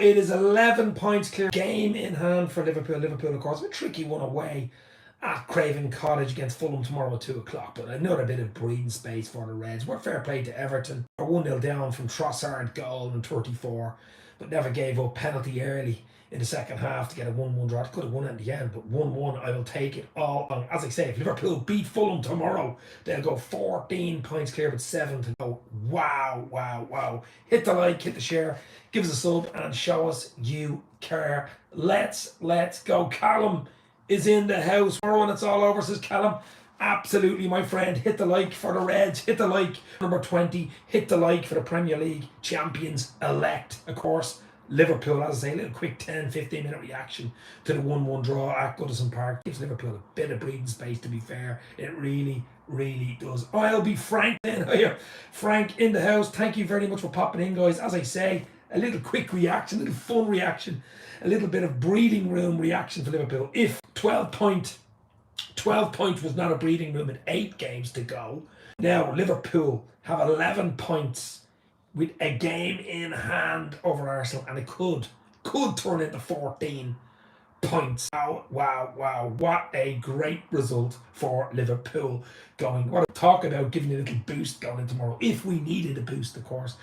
it is 11 points clear. Game in hand for Liverpool. Liverpool, of course, a tricky one away at Craven Cottage against Fulham tomorrow at 2 o'clock. But another bit of breathing space for the Reds. What fair play to Everton. 1-0 down from Trossard goal in 34, but never gave up. Penalty early in the second half to get a 1-1 draw. Could have won it in the end, but 1-1, I will take it all on. As I say, if Liverpool beat Fulham tomorrow, they'll go 14 points clear with 7 to go. Wow, wow, wow. Hit the like, hit the share, give us a sub, and show us you care. Let's go. Callum is in the house. Tomorrow when it's all over, says Callum. Absolutely, my friend. Hit the like for the Reds. Hit the like. Number 20. Hit the like for the Premier League champions elect, of course. Liverpool, as I say, a little quick 10-15 minute reaction to the 1-1 draw at Goodison Park. Gives Liverpool a bit of breathing space, to be fair. It really, really does. I'll be Frank then. Here, Frank in the house. Thank you very much for popping in, guys. As I say, a little quick reaction, a little fun reaction, a little bit of breathing room reaction for Liverpool. If 12 points was not a breathing room at 8 games to go, now Liverpool have 11 points with a game in hand over Arsenal, and it could turn into 14 points. Wow, what a great result for Liverpool going. What a talk about giving a little boost going in tomorrow, if we needed a boost, of course.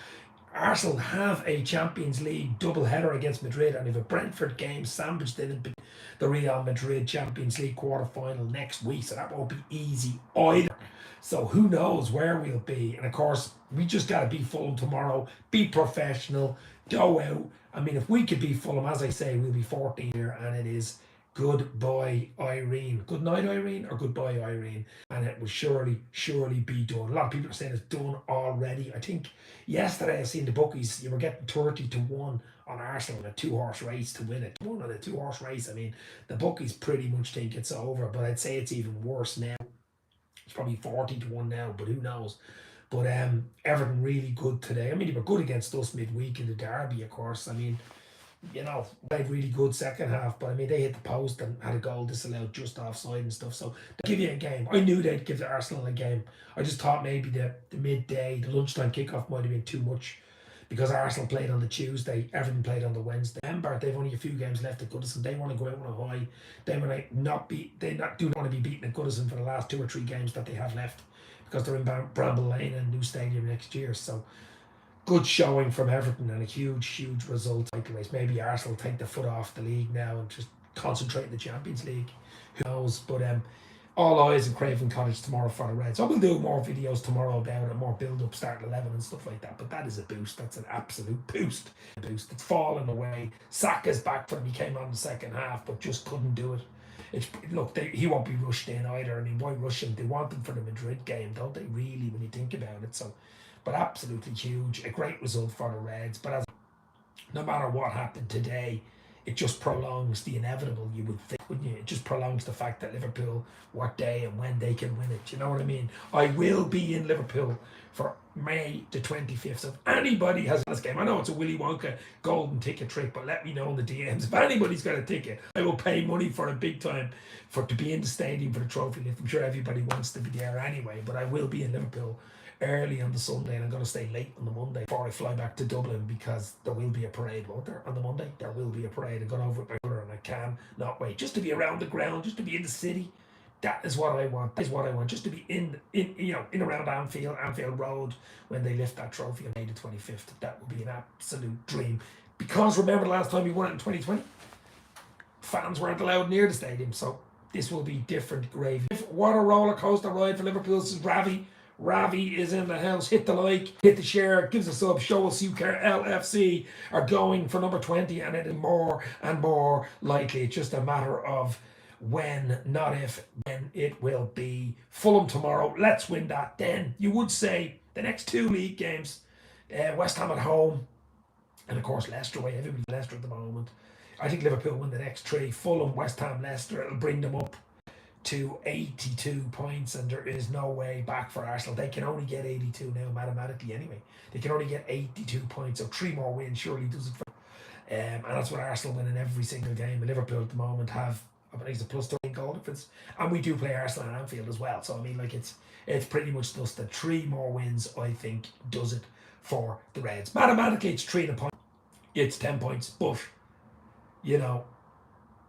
Arsenal have a Champions League double-header against Madrid, and if a Brentford game sandwiched in the Real Madrid Champions League quarter-final next week, so that won't be easy either. So who knows where we'll be. And of course, we just got to be Fulham tomorrow, be professional, go out. I mean, if we could be Fulham, as I say, we'll be 14 here, and it is goodbye, Irene. Good night, Irene, or goodbye, Irene. And it will surely be done. A lot of people are saying it's done already. I think yesterday I seen the bookies, you were getting 30-1 on Arsenal in a 2-horse race to win it. One on a 2-horse race. I mean, the bookies pretty much think it's over, but I'd say it's even worse now. It's probably 40-1 now, but who knows. But Everton really good today. I mean, they were good against us midweek in the derby, of course. I mean, you know, played really good second half, but I mean, they hit the post and had a goal disallowed just offside and stuff. So they give you a game. I knew they'd give the Arsenal a game. I just thought maybe the midday, the lunchtime kickoff might have been too much, because Arsenal played on the Tuesday, Everton played on the Wednesday. Remember, they've only a few games left at Goodison. They want to go out on a high. They want to do not want to be beaten at Goodison for the last 2 or 3 games that they have left, because they're in Bramble Lane and new stadium next year. So good showing from Everton and a huge result. Maybe Arsenal take the foot off the league now and just concentrate in the Champions League. Who knows? But all eyes in Craven Cottage tomorrow for the Reds. I will do more videos tomorrow about it, more build-up, start 11 and stuff like that. But that is a boost. That's an absolute boost. It's fallen away. Saka's back for him. He came on in the second half, but just couldn't do it. He won't be rushed in either. I mean, why rush him? They want him for the Madrid game, don't they? Really, when you think about it. So, but absolutely huge. A great result for the Reds. But no matter what happened today, it just prolongs the inevitable, you would think, wouldn't you? It just prolongs the fact that Liverpool, what day and when they can win it. You know what I mean? I will be in Liverpool for May the 25th. So if anybody has this game, I know it's a Willy Wonka golden ticket trick, but let me know in the DMs. If anybody's got a ticket, I will pay money for it big time to be in the stadium for the trophy lift. I'm sure everybody wants to be there anyway, but I will be in Liverpool early on the Sunday, and I'm going to stay late on the Monday before I fly back to Dublin, because there will be a parade, won't there? On the Monday, there will be a parade. I've gone over with my brother and I can not wait. Just to be around the ground, just to be in the city. That is what I want. That is what I want. Just to be in around Anfield Road when they lift that trophy on May the 25th. That would be an absolute dream. Because remember the last time we won it in 2020? Fans weren't allowed near the stadium, so this will be different gravy. What a roller coaster ride for Liverpool. This is Ravi. Ravi is in the house. Hit the like, hit the share, gives a sub, show us you care. LFC are going for number 20, and it is more and more likely. It's just a matter of when, not if, when it will be. Fulham tomorrow, let's win that. Then you would say the next 2 league games, West Ham at home, and of course Leicester away. Everybody's Leicester at the moment. I think Liverpool win the next 3. Fulham, West Ham, Leicester. It'll bring them up to 82 points, and there is no way back for Arsenal. They can only get 82 now, mathematically anyway. They can only get 82 points, so 3 more wins surely does it for them. And that's what Arsenal win in every single game. And Liverpool at the moment have, I think it's a plus 13 goal difference, and we do play Arsenal at Anfield as well. So I mean, like, it's pretty much just the 3 more wins, I think, does it for the Reds. Mathematically, it's 3 point. it's 10 points. But, you know,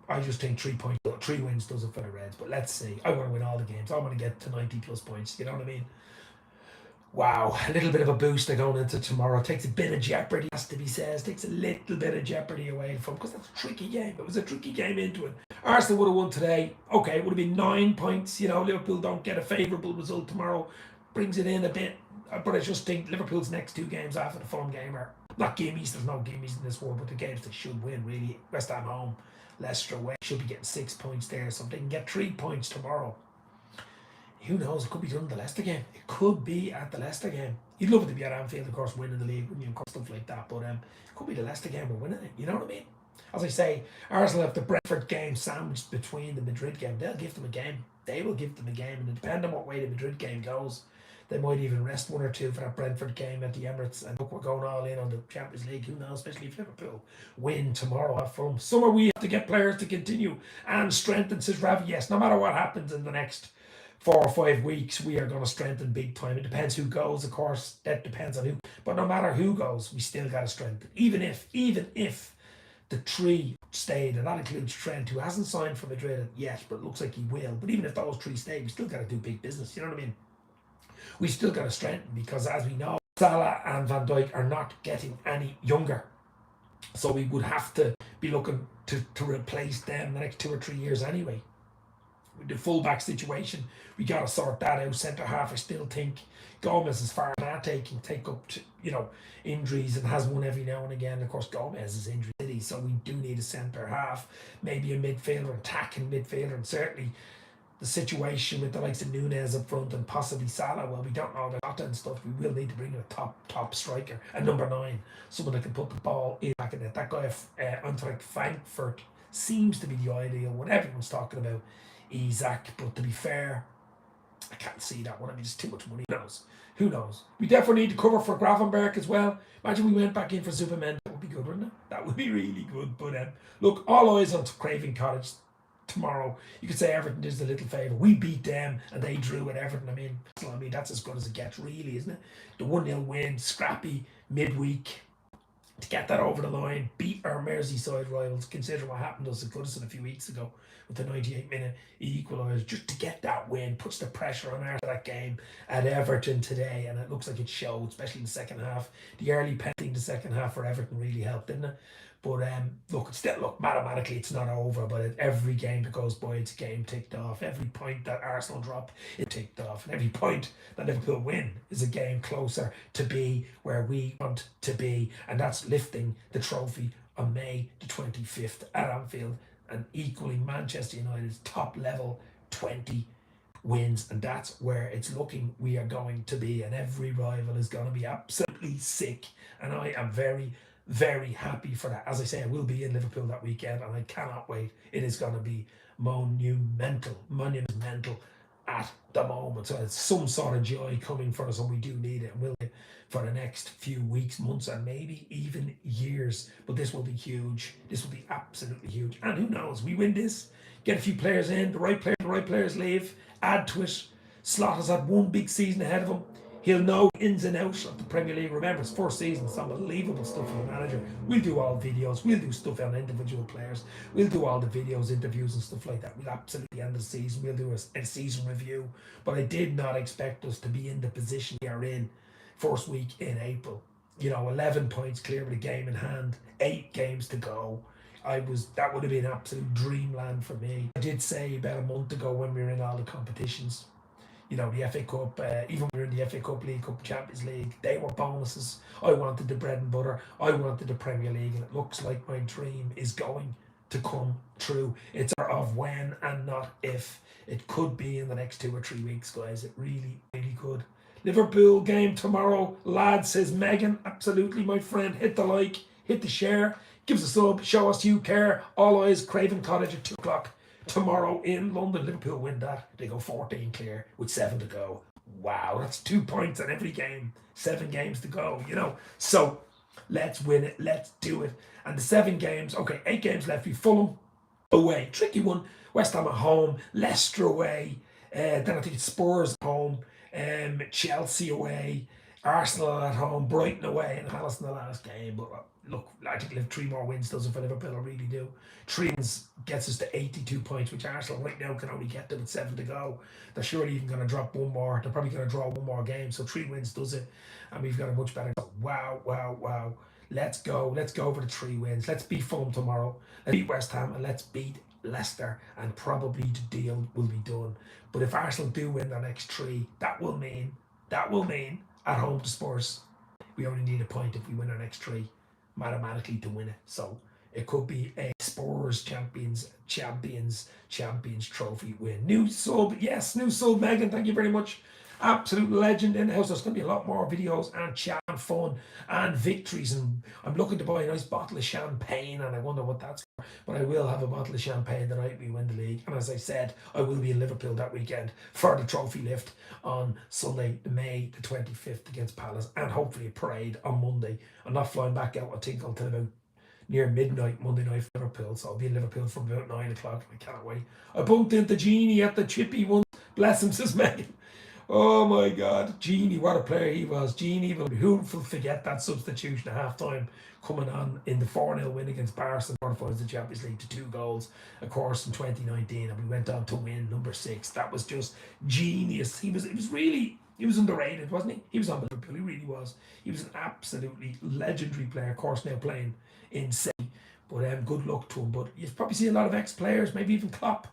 I just think 3 points, 3 wins does it for the Reds. But let's see. I want to win all the games. I want to get to 90 plus points. You know what I mean? Wow, a little bit of a boost going into tomorrow. Takes a bit of jeopardy, has to be said. Takes a little bit of jeopardy away from, because that's a tricky game. It was a tricky game into it. Arsenal would have won today. Okay, it would have been 9 points. You know, Liverpool don't get a favourable result tomorrow. Brings it in a bit. But I just think Liverpool's next 2 games after the Fulham game are not gimmies. There's no gimmies in this world, but the games they should win, really. West Ham home, Leicester away. Should be getting 6 points there. So if they can get 3 points tomorrow, who knows? It could be done in the Leicester game. It could be at the Leicester game. You'd love it to be at Anfield, of course, winning the league, wouldn't you? And stuff like that. But it could be the Leicester game we're winning it. You know what I mean? As I say, Arsenal have the Brentford game sandwiched between the Madrid game. They'll give them a game. They will give them a game. And depending on what way the Madrid game goes, they might even rest 1 or 2 for that Brentford game at the Emirates. And look, we're going all in on the Champions League. Who knows? Especially if Liverpool win tomorrow at Fulham. Summer, we have to get players to continue and strengthen, says Ravi. Yes, no matter what happens in the next 4 or 5 weeks, we are going to strengthen big time. It depends who goes, of course. That depends on who. But no matter who goes, we still got to strengthen. Even if the 3 stayed, and that includes Trent, who hasn't signed for Madrid yet, but looks like he will. But even if those 3 stay, we still got to do big business. You know what I mean? We still got to strengthen, because as we know, Salah and Van Dijk are not getting any younger. So we would have to be looking to replace them in the next 2 or 3 years anyway. With the fullback situation, we got to sort that out. Centre half, I still think Gomez, as far as that take up to, injuries, and has one every now and again. Of course, Gomez is injury city, so we do need a centre half, maybe a midfielder, attacking midfielder, and certainly the situation with the likes of Nunez up front and possibly Salah. Well, we don't know about that and stuff. We will need to bring in a top striker, a number 9, someone that can put the ball in back in it. That guy, Eintracht Frankfurt, seems to be the ideal one. Everyone's talking about Isaac, but to be fair, I can't see that one. I mean, it's too much money. Who knows? We definitely need to cover for Gravenberg as well. Imagine we went back in for Zuberman. That would be good, wouldn't it? That would be really good. But look, all eyes on Craven Cottage tomorrow. You could say Everton does a little favour. We beat them and they drew at Everton. I mean, that's as good as it gets, really, isn't it? The 1-0 win, scrappy midweek, to get that over the line, beat our Merseyside rivals, considering what happened to us at Goodison a few weeks ago with the 98-minute equaliser. Just to get that win puts the pressure on after that game at Everton today, and it looks like it showed, especially in the second half. The early penalty in the second half for Everton really helped, didn't it? But look, mathematically it's not over, but every game that goes by, it's a game ticked off. Every point that Arsenal drop, it ticked off. And every point that Liverpool win is a game closer to be where we want to be. And that's lifting the trophy on May the 25th at Anfield and equaling Manchester United's top level 20 wins. And that's where it's looking we are going to be. And every rival is going to be absolutely sick. And I am very happy for that. As I say, I will be in Liverpool that weekend and I cannot wait. It is going to be monumental at the moment. So it's some sort of joy coming for us, and we do need it, and will for the next few weeks, months, and maybe even years. But this will be huge. This will be absolutely huge. And who knows, we win this, get a few players in, the right players leave, add to it. Slot has had one big season ahead of him. He'll know ins and outs of the Premier League. Remember, it's 4 seasons, some unbelievable stuff from the manager. We'll do all videos. We'll do stuff on individual players. We'll do all the videos, interviews and stuff like that. We'll absolutely end the season. We'll do a season review. But I did not expect us to be in the position we are in first week in April. 11 points clear with a game in hand, 8 games to go. That would have been absolute dreamland for me. I did say about a month ago when we were in all the competitions, the FA Cup, even when we were in the FA Cup, League Cup, Champions League, they were bonuses. I wanted the bread and butter. I wanted the Premier League, and it looks like my dream is going to come true. It's of when and not if. It could be in the next 2 or 3 weeks, guys. It really could. Liverpool game tomorrow, lads, says Megan. Absolutely, my friend. Hit the like, hit the share, give us a sub, show us you care. All eyes, Craven Cottage at 2 o'clock. Tomorrow in London. Liverpool win that. They go 14 clear with 7 to go. Wow, that's 2 points in every game. 7 games to go, So let's win it. Let's do it. And the 7 games, 8 games left. We Fulham away. Tricky one. West Ham at home. Leicester away. Then I think it's Spurs at home. Chelsea away. Arsenal at home, Brighton away, and Palace in the last game. But look, I think 3 more wins does it for Liverpool. I really do. 3 wins gets us to 82 points, which Arsenal right now can only get them with 7 to go. They're surely even going to drop one more. They're probably going to draw one more game. So 3 wins does it, and we've got a much better. Wow, wow, wow. Let's go. Let's go for the 3 wins. Let's beat Fulham tomorrow. Let's beat West Ham, and let's beat Leicester, and probably the deal will be done. But if Arsenal do win their next 3, that will mean at home to Spurs, we only need a point if we win our next 3 mathematically to win it. So it could be a Spurs champions trophy win. New sub, yes, new sub, Megan, thank you very much. Absolute legend in the house. There's going to be a lot more videos and chat and fun and victories, and I'm looking to buy a nice bottle of champagne, and I wonder what that's for, but I will have a bottle of champagne the night we win the league. And as I said, I will be in Liverpool that weekend for the trophy lift on Sunday, May the 25th against Palace, and hopefully a parade on Monday. I'm not flying back out, I think, until about near midnight Monday night for Liverpool, so I'll be in Liverpool from about 9 o'clock. I can't wait. I bumped into Genie at the chippy one. Bless him, says Megan. Oh my God, Genie, what a player he was. Genie, who will forget that substitution at half time coming on in the 4-0 win against Barca in the quarterfinals of the Champions League to 2 goals, of course, in 2019, and we went on to win number 6. That was just genius. He was underrated, wasn't he? He was unbelievable, he really was. He was an absolutely legendary player, of course, now playing in City, but good luck to him. But you'll probably see a lot of ex-players, maybe even Klopp,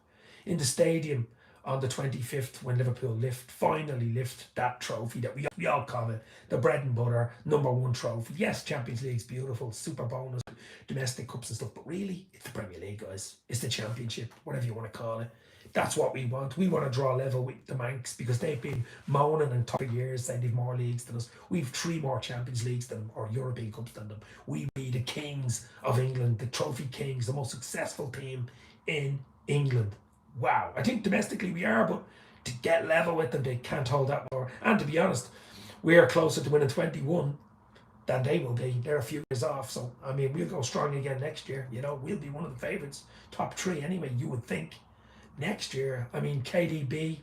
in the stadium on the 25th when Liverpool finally lift that trophy that we all call it the bread and butter #1 trophy. Yes, Champions League's beautiful, super bonus, domestic cups and stuff, but really it's the Premier League, guys. It's the Championship, whatever you want to call it. That's what we want. We want to draw level with the Manx because they've been moaning and top years saying they've more leagues than us. We've 3 more Champions Leagues than them, or European Cups than them. We be the kings of England, the trophy kings, the most successful team in England. Wow, I think domestically we are, but to get level with them, they can't hold that more. And to be honest, we are closer to winning 21 than they will be. They're a few years off, so I mean, we'll go strong again next year. You know, we'll be one of the favourites, top 3 anyway, you would think. Next year, I mean, KDB,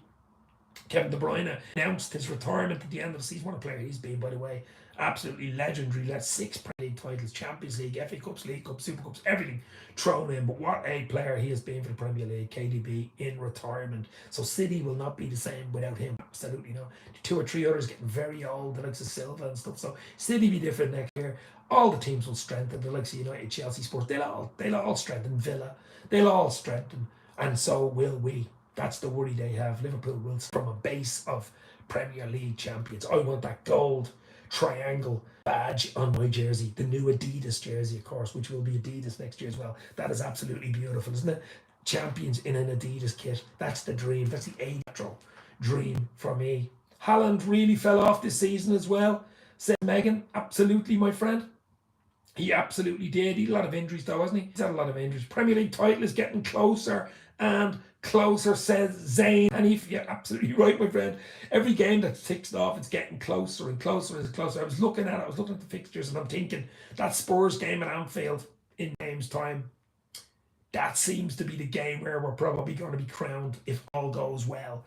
Kevin De Bruyne, announced his retirement at the end of the season. What a player he's been, by the way. Absolutely legendary. Led 6 Premier League titles, Champions League, FA Cups, League Cups, Super Cups, everything thrown in. But what a player he has been for the Premier League, KDB, in retirement. So City will not be the same without him. Absolutely not. 2 or 3 others getting very old, the likes of Silva and stuff. So City be different next year. All the teams will strengthen. The likes of United, Chelsea, Spurs, they'll all strengthen. Villa, they'll all strengthen. And so will we. That's the worry they have. Liverpool will, from a base of Premier League champions. I want that gold triangle badge on my jersey, the new Adidas jersey, of course, which will be Adidas next year as well. That is absolutely beautiful, isn't it? Champions in an Adidas kit. That's the dream. That's the Adro dream for me. Haaland really fell off this season as well, said Megan. Absolutely, my friend. He absolutely did. He had a lot of injuries though, hasn't he? He's had a lot of injuries. Premier League title is getting closer and closer, says Zane. And you're absolutely right, my friend. Every game that ticks off, it's getting closer and closer and closer. I was looking at the fixtures, and I'm thinking that Spurs game at Anfield in game's time, that seems to be the game where we're probably going to be crowned if all goes well.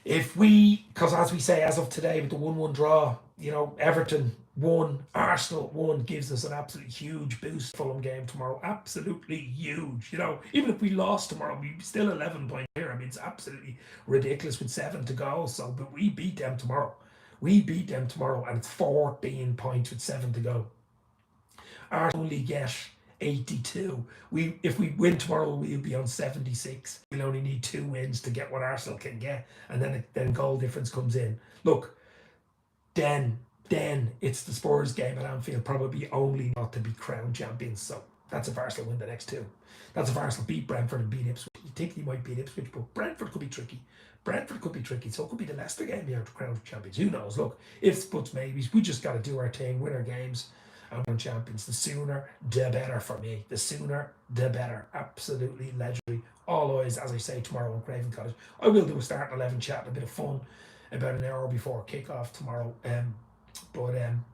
Because as we say, as of today, with the 1-1 draw, you know, Everton 1, Arsenal 1 gives us an absolutely huge boost. Fulham game tomorrow, absolutely huge. You know, even if we lost tomorrow, we'd be still 11 points here. I mean, it's absolutely ridiculous with 7 to go. So, but we beat them tomorrow. And it's 14 points with 7 to go. Arsenal only get 82. If we win tomorrow, we'll be on 76. We'll only need 2 wins to get what Arsenal can get, and then goal difference comes in. Look, then it's the Spurs game at Anfield, probably only not to be crowned champions. So that's if Arsenal win the next 2. That's if Arsenal beat Brentford and beat Ipswich. You think they might beat Ipswich, but Brentford could be tricky. So it could be the Leicester game here to crown champions. Who knows? Look, ifs, buts, maybes. We just got to do our thing, win our games, and win champions. The sooner, the better for me. The sooner, the better. Absolutely legendary. All eyes, as I say, tomorrow in Craven Cottage. I will do a start 11 chat, a bit of fun, about an hour before kick-off tomorrow.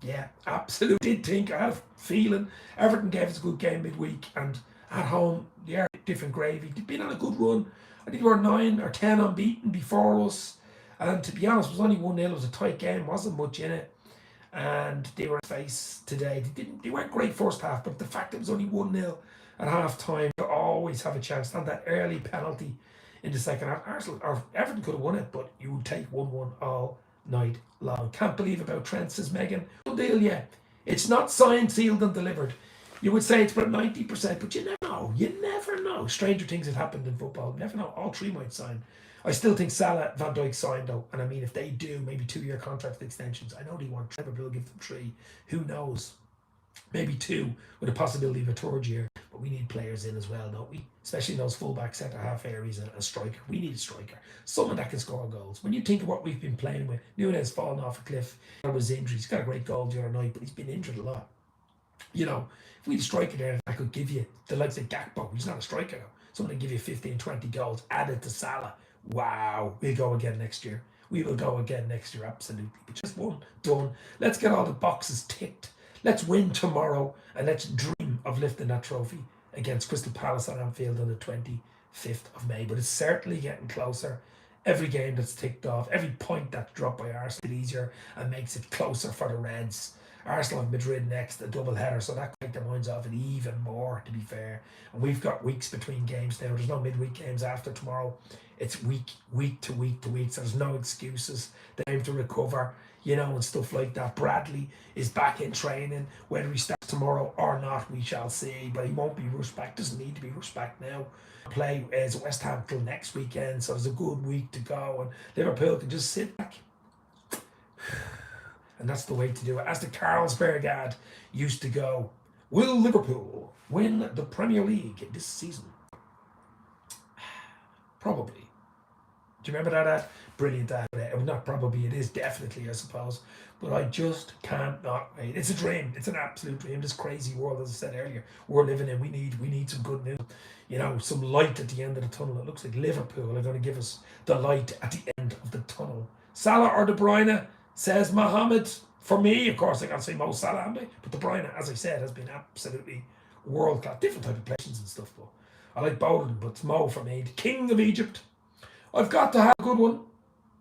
Yeah, absolutely. Did think, I had a feeling Everton gave us a good game midweek, and at home, yeah, different gravy. They've been on a good run. I think they were 9 or 10 unbeaten before us, and to be honest, it was only 1-0. It was a tight game, wasn't much in it. and they were in face today. They weren't great first half, but the fact it was only 1-0 at half time, you always have a chance. And that early penalty in the second half, Arsenal or Everton could have won it, but you would take 1-1 all night long. Can't believe about Trent, says Megan. No deal yet. It's not signed, sealed, and delivered. You would say it's about 90%, but you never know. You never know. Stranger things have happened in football. You never know. All three might sign. I still think Salah, Van Dijk signed though, and I mean if they do, maybe 2-year contract extensions. I know they want Trevor will give them 3. Who knows? Maybe 2 with a possibility of a third year. But we need players in as well, don't we? Especially in those fullback centre half areas and a striker. We need a striker. Someone that can score goals. When you think of what we've been playing with, Nunes falling off a cliff. There was injuries. He's got a great goal the other night, but he's been injured a lot. You know, if we had a striker there that could give you the likes of Gakpo, he's not a striker though. Someone that give you 15, 20 goals added to Salah. Wow, we'll go again next year. We will go again next year, absolutely. But just one, done. Let's get all the boxes ticked. Let's win tomorrow and let's dream of lifting that trophy against Crystal Palace at Anfield on the 25th of May. But it's certainly getting closer. Every game that's ticked off, every point that's dropped by Arsenal, is easier and makes it closer for the Reds. Arsenal have Madrid next, a double header, so that can take their minds off it even more, to be fair. And we've got weeks between games now. There's no midweek games after tomorrow. It's week to week, so there's no excuses. Time to recover, you know, and stuff like that. Bradley is back in training. Whether he starts tomorrow or not, we shall see. But he won't be rushed back. Doesn't need to be rushed back now. Play as West Ham till next weekend, so there's a good week to go. And Liverpool can just sit back. And that's the way to do it. As the Carlsberg ad used to go, will Liverpool win the Premier League this season? Probably. Do you remember that ad? Brilliant ad. Not probably, it is definitely, I suppose. But I just can't not wait. It's a dream. It's an absolute dream. This crazy world, as I said earlier, we're living in. We need some good news. You know, some light at the end of the tunnel. It looks like Liverpool are going to give us the light at the end of the tunnel. Salah or De Bruyne, says Mohammed. For me, of course, I got to say Mo Salah, haven't I? But De Bruyne, as I said, has been absolutely world-class. Different type of players and stuff, but I like both of them. But it's Mo for me, the king of Egypt. I've got to have a good one.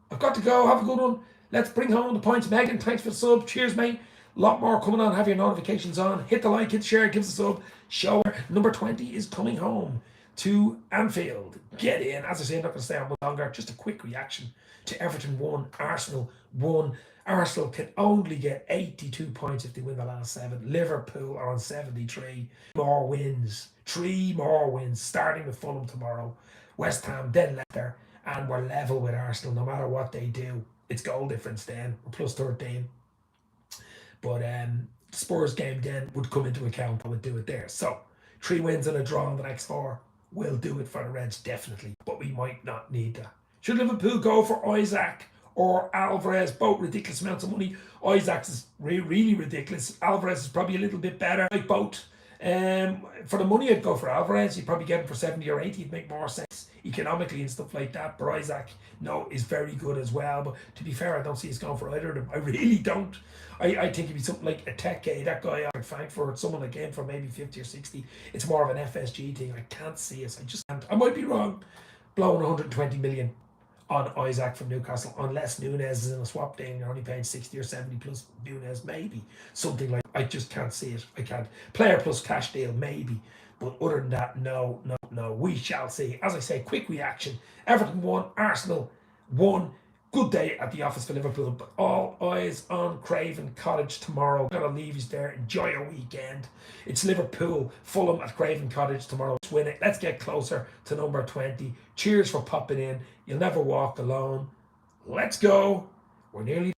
I've got to go have a good one. Let's bring home the points. Megan, thanks for the sub. Cheers, mate. A lot more coming on. Have your notifications on. Hit the like, hit the share, give us a sub. Show her. Number 20 is coming home to Anfield. Get in. As I say, I'm not going to stay on much longer. Just a quick reaction to Everton 1, Arsenal 1. Arsenal can only get 82 points if they win the last 7. Liverpool are on 73. More wins. 3 more wins, starting with Fulham tomorrow. West Ham, then Leicester. And we're level with Arsenal no matter what they do. It's goal difference then. We're plus 13. But Spurs game then would come into account. I would do it there. So 3 wins and a draw in the next 4 will do it for the Reds, definitely. But we might not need that. Should Liverpool go for Isaac or Alvarez? Both ridiculous amounts of money. Isaac's is really ridiculous. Alvarez is probably a little bit better. Like both. For the money, I'd go for Alvarez. You'd probably get him for 70 or 80. It'd make more sense economically and stuff like that. But Isaac, no, is very good as well. But to be fair, I don't see us going for either of them. I really don't. I think it'd be something like a Teke, that guy out of Frankfurt, someone that came for maybe 50 or 60. It's more of an FSG thing. I can't see us. I just can't. I might be wrong. Blowing 120 million on Isaac from Newcastle, unless Nunes is in a swap thing. You're only paying 60 or 70 plus Nunes, maybe. Something like I just can't see it. I can't. Player plus cash deal, maybe. But other than that, no. We shall see. As I say, quick reaction. Everton 1, Arsenal 1. Good day at the office for Liverpool, but all eyes on Craven Cottage tomorrow. Gotta leave you there. Enjoy your weekend. It's Liverpool, Fulham at Craven Cottage tomorrow. Let's win it. Let's get closer to number 20. Cheers for popping in. You'll never walk alone. Let's go. We're nearly